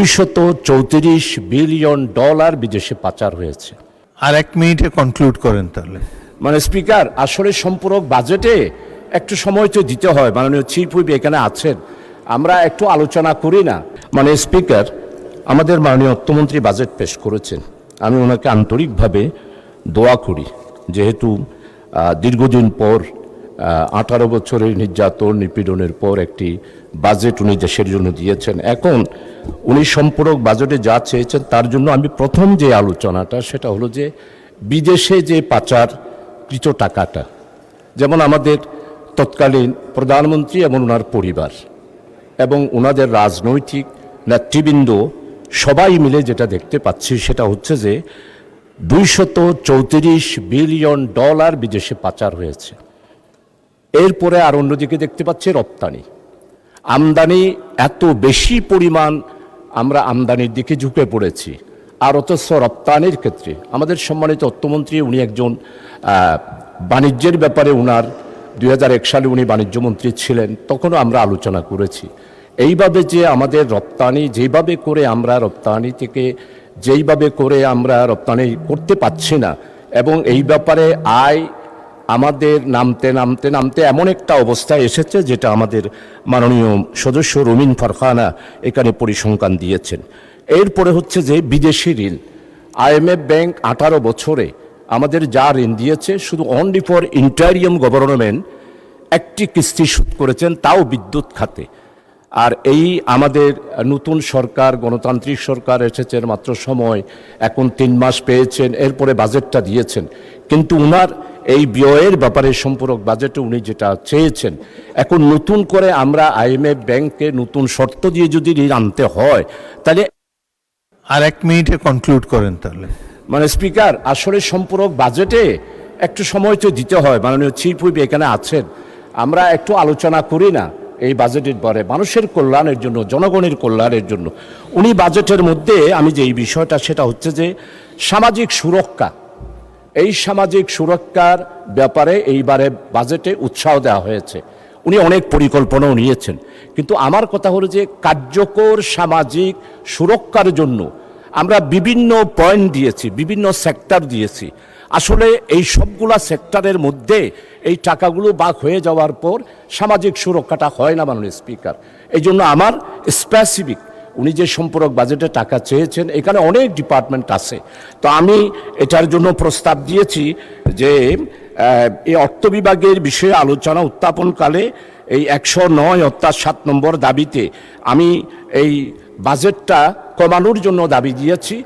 $234 billion বিদেশে পাচার হয়েছে। আর 1 মিনিটে কনক্লুড করেন তাহলে। মানে স্পিকার, আসলে সম্পূরক বাজেটে একটু সময় তো দিতে হয়। মাননীয় চিফ হুইপ এখানে আছেন, আমরা একটু আলোচনা করি না? মানে স্পিকার, আমাদের মাননীয় অর্থমন্ত্রী বাজেট পেশ করেছেন, আমি ওনাকে আন্তরিকভাবে দোয়া করি, যেহেতু দীর্ঘদিন পর 18 বছরের নির্যাতন নিপীড়নের পর একটি বাজেট উনি দেশের জন্য দিয়েছেন। এখন উনি সম্পূরক বাজেটে যা চেয়েছেন তার জন্য আমি প্রথম যে আলোচনাটা সেটা হলো যে বিদেশে যে পাচারকৃত টাকাটা, যেমন আমাদের তৎকালীন প্রধানমন্ত্রী এবং ওনার পরিবার এবং ওনাদের রাজনৈতিক নেতৃবৃন্দ সবাই মিলে যেটা দেখতে পাচ্ছি সেটা হচ্ছে যে $234 বিলিয়ন বিদেশে পাচার হয়েছে। এরপরে আর অন্যদিকে দেখতে পাচ্ছি রপ্তানি, আমদানি এত বেশি পরিমাণ আমরা আমদানির দিকে ঝুঁকে পড়েছি। আর অথচ রপ্তানির ক্ষেত্রে আমাদের সম্মানিত অর্থমন্ত্রী, উনি একজন বাণিজ্যের ব্যাপারে ওনার 2001 সালে উনি বাণিজ্যমন্ত্রী ছিলেন, তখনও আমরা আলোচনা করেছি এইভাবে যে আমাদের রপ্তানি যেইভাবে করে আমরা রপ্তানি থেকে যেইভাবে করে আমরা রপ্তানি করতে পারছি না, এবং এই ব্যাপারে আয় আমাদের নামতে নামতে নামতে এমন একটা অবস্থায় এসেছে যেটা আমাদের মাননীয় সদস্য রুমিন ফারহানা এখানে পরিসংখ্যান দিয়েছেন। এরপরে হচ্ছে যে বিদেশি ঋণ, IMF ব্যাংক 18 বছরে আমাদের যা ঋণ দিয়েছে শুধু অনলি ফর ইন্টারিয়াম গভর্নমেন্ট একটি কিস্তি শোধ করেছেন, তাও বিদ্যুৎ খাতে। আর এই আমাদের নতুন সরকার, গণতান্ত্রিক সরকার এসেছে মাত্র সময়, এখন 3 মাস পেয়েছেন, এরপরে বাজেটটা দিয়েছেন, কিন্তু উনার এই ব্যয়ের ব্যাপারে সম্পূরক বাজেটে উনি যেটা চেয়েছেন, এখন নতুন করে আমরা IMF ব্যাংককে নতুন শর্ত দিয়ে যদি ঋণ আনতে হয় তাহলে। আর 1 মিনিটে কনক্লুড করেন তাহলে। মানে স্পিকার, আসলে সম্পূরক বাজেটে একটু সময় তো দিতে হয়। মাননীয় চিফ হুইপ এখানে আছেন, আমরা একটু আলোচনা করি না এই বাজেটের পরে মানুষের কল্যাণের জন্য, জনগণের কল্যাণের জন্য। উনি বাজেটের মধ্যে আমি যে এই বিষয়টা সেটা হচ্ছে যে সামাজিক সুরক্ষা, এই সামাজিক সুরক্ষার ব্যাপারে এইবারে বাজেটে উৎসাহ দেওয়া হয়েছে। উনি অনেক পরিকল্পনাও নিয়েছেন, কিন্তু আমার কথা হলো যে কার্যকর সামাজিক সুরক্ষার জন্য আমরা বিভিন্ন পয়েন্ট দিয়েছি, বিভিন্ন সেক্টর দিয়েছি। আসলে এই সবগুলা সেক্টরের মধ্যে এই টাকাগুলো বাক হয়ে যাওয়ার পর সামাজিক সুরক্ষাটা হয় না মাননীয় স্পিকার। এই জন্য আমার স্পেসিফিক উনি যে সম্পূরক বাজেটে টাকা চেয়েছেন, এখানে অনেক ডিপার্টমেন্ট আছে, তো আমি এটার জন্য প্রস্তাব দিয়েছি যে এই অর্থ বিভাগের বিষয়ে আলোচনা উত্থাপনকালে এই 109 অর্থাৎ 7 নম্বর দাবিতে আমি এই বাজেটটা কমানোর জন্য দাবি দিয়েছি।